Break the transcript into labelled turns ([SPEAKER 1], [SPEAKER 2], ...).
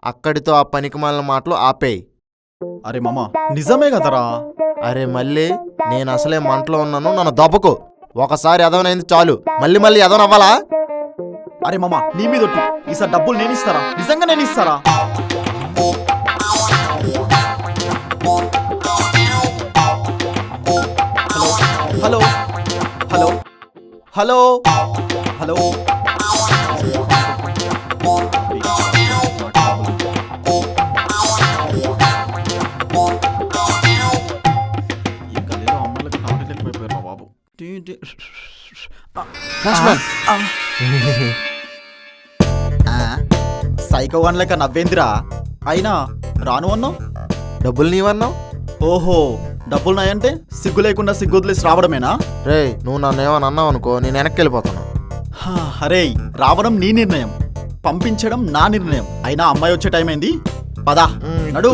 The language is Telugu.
[SPEAKER 1] అక్కడితో ఆ పనికిమాలిన మాటలు ఆపేయి.
[SPEAKER 2] అరే మామ నిజమే కదరా.
[SPEAKER 1] అరే మళ్ళీ నేను అసలే మంటలో ఉన్నాను, నన్ను దెబ్బకు. ఒకసారి ఎదవనైంది చాలు, మళ్ళీ మళ్ళీ ఎదవనవ్వాలా?
[SPEAKER 2] అరే మామ నీ మీద ఒట్టు, ఈసారి డబ్బులు నేను ఇస్తారా, నిజంగా నేను ఇస్తారా? హలో హలో హలో హలో ఈ గల్లీలో అమ్మాయిలకు టాయిలెట్ ఎక్కువైపోయారు బాబు. సైకో వన్ లెక్క నవ్వేందిరా. అయినా రాను అన్నావు.
[SPEAKER 1] డబ్బులు నీవన్నావు.
[SPEAKER 2] ఓహో డబ్బులు నాయంటే సిగ్గు లేకుండా సిగ్గు వదిలేసి రావడమేనా?
[SPEAKER 1] రే నువ్వు నన్ను ఏమని అన్నావు అనుకో, నేను వెనక్కి వెళ్ళిపోతాను.
[SPEAKER 2] అరే రావడం నీ నిర్ణయం, పంపించడం నా నిర్ణయం. అయినా అమ్మాయి వచ్చే టైం అయింది, పదా నడు.